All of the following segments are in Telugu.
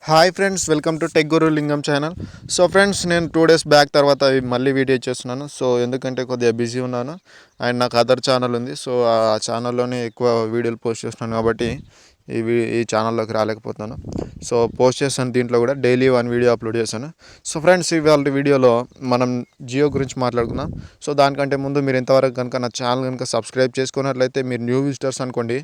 Hi friends, welcome to Tech Guru Lingam channel. So friends, నేను 2 డేస్ బ్యాక్ తర్వాత మళ్ళీ వీడియో చేస్తున్నాను. సో ఎందుకంటే కొద్దిగా బిజీ ఉన్నాను అండ్ నాకు అదర్ ఛానల్ ఉంది. సో ఆ ఛానల్లోనే ఎక్కువ వీడియోలు పోస్ట్ చేస్తున్నాను కాబట్టి ఈ ఛానల్లోకి రాలేకపోతున్నాను. సో పోస్ట్ చేస్తాను, దీంట్లో కూడా డైలీ 1 వీడియో అప్లోడ్ చేశాను. సో ఫ్రెండ్స్, ఇవాళ వీడియోలో మనం జియో గురించి మాట్లాడుకుందాం. సో దానికంటే ముందు మీరు ఇంతవరకు కనుక నా ఛానల్ కనుక సబ్స్క్రైబ్ చేసుకున్నట్లయితే మీరు న్యూ విజిటర్స్ అనుకోండి.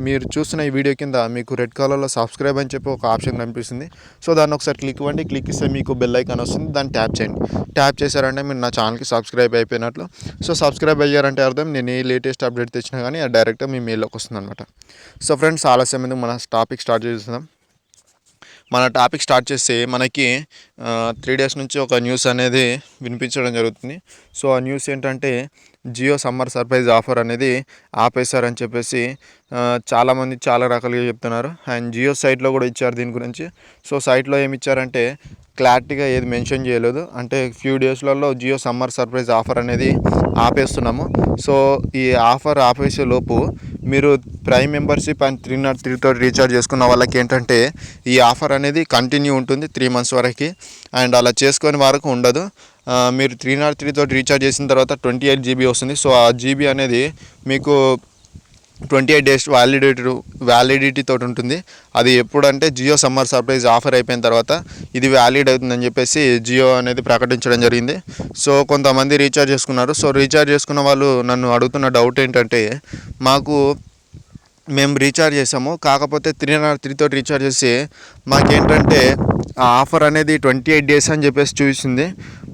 మీరు చూస్తున్న ఈ వీడియో కింద మీకు రెడ్ కలర్లో సబ్స్క్రైబ్ అని చెప్పి ఒక ఆప్షన్ కనిపిస్తుంది. సో దాన్ని ఒకసారి క్లిక్ ఇవ్వండి. క్లిక్ ఇస్తే మీకు బెల్ ఐకాన్ వస్తుంది, దాన్ని ట్యాప్ చేయండి. ట్యాప్ చేశారంటే మీరు నా ఛానల్కి సబ్స్క్రైబ్ అయిపోయినట్లు. సో సబ్స్క్రైబ్ అయ్యారంటే అర్థం నేను ఏ లేటెస్ట్ అప్డేట్ తెచ్చినా కానీ డైరెక్ట్గా మీ మెయిల్లోకి వస్తుంది అనమాట. సో ఫ్రెండ్స్, ఆలస్యం ఎందుకు మన టాపిక్ స్టార్ట్ చేస్తున్నాం. మన టాపిక్ స్టార్ట్ చేస్తే మనకి 3 డేస్ నుంచి ఒక న్యూస్ అనేది వినిపించడం జరుగుతుంది. సో ఆ న్యూస్ ఏంటంటే జియో సమ్మర్ సర్ప్రైజ్ ఆఫర్ అనేది ఆపేశారని చెప్పేసి చాలామంది చాలా రకాలుగా చెప్తున్నారు. అండ్ జియో సైట్లో కూడా ఇచ్చారు దీని గురించి. సో సైట్లో ఏమి ఇచ్చారంటే క్లారిటీగా ఏది మెన్షన్ చేయలేదు. అంటే ఫ్యూ డేస్లలో జియో సమ్మర్ సర్ప్రైజ్ ఆఫర్ అనేది ఆపేస్తున్నాము. సో ఈ ఆఫర్ ఆపేసే లోపు మీరు ప్రైమ్ మెంబర్షిప్ అండ్ 303తో రీఛార్జ్ చేసుకున్న వాళ్ళకి ఏంటంటే ఈ ఆఫర్ అనేది కంటిన్యూ ఉంటుంది 3 months వరకు. అండ్ అలా చేసుకునే వరకు ఉండదు. మీరు 303తో రీఛార్జ్ చేసిన తర్వాత 28 GB వస్తుంది. సో ఆ జీబీ అనేది మీకు 28 days వ్యాలిడిటీ తోటి ఉంటుంది. అది ఎప్పుడంటే జియో సమ్మర్ సర్ప్రైజ్ ఆఫర్ అయిపోయిన తర్వాత ఇది వ్యాలిడ్ అవుతుందని చెప్పేసి జియో అనేది ప్రకటించడం జరిగింది. సో కొంతమంది రీఛార్జ్ చేసుకున్నారు. సో రీఛార్జ్ చేసుకున్న వాళ్ళు నన్ను అడుగుతున్న డౌట్ ఏంటంటే, మేము రీఛార్జ్ చేసాము, కాకపోతే 303తో రీఛార్జ్ చేసి మాకేంటంటే ఆ ఆఫర్ అనేది 28 days అని చెప్పేసి చూపిస్తుంది.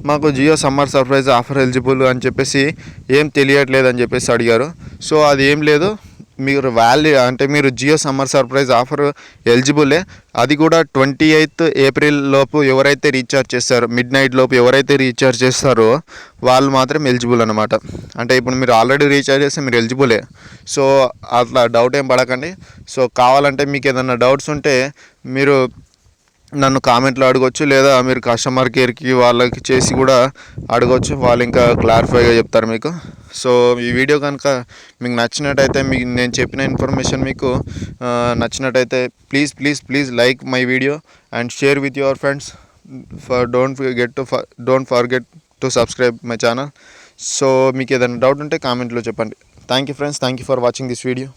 మాకు Jio summer surprise offer eligible అని చెప్పేసి ఏం తెలియట్లేదు అని చెప్పేసి అడిగారు. సో అది ఏం లేదు, మీరు జియో సమ్మర్ సర్ప్రైజ్ ఆఫర్ ఎలిజిబులే. అది కూడా 28th April లోపు ఎవరైతే రీఛార్జ్ చేస్తారో, మిడ్-నైట్ లోపు ఎవరైతే రీఛార్జ్ చేస్తారో వాళ్ళు మాత్రం ఎలిజిబుల్ అనమాట. అంటే ఇప్పుడు మీరు ఆల్రెడీ రీఛార్జ్ చేస్తే మీరు ఎలిజిబులే. సో అట్లా డౌట్ ఏం పడకండి. సో కావాలంటే మీకు ఏదైనా డౌట్స్ ఉంటే మీరు నన్ను కామెంట్లో అడగొచ్చు, లేదా మీరు కస్టమర్ కేర్కి వాళ్ళకి చేసి కూడా అడగొచ్చు. వాళ్ళు ఇంకా క్లారిఫైగా చెప్తారు మీకు. సో ఈ వీడియో కనుక మీకు నచ్చినట్టయితే, నేను చెప్పిన ఇన్ఫర్మేషన్ మీకు నచ్చినట్టయితే please like my video and share with your friends. Don't forget to subscribe my channel. So మీకు ఏదైనా డౌట్ ఉంటే కామెంట్లో చెప్పండి. Thank you friends, thank you for watching this video.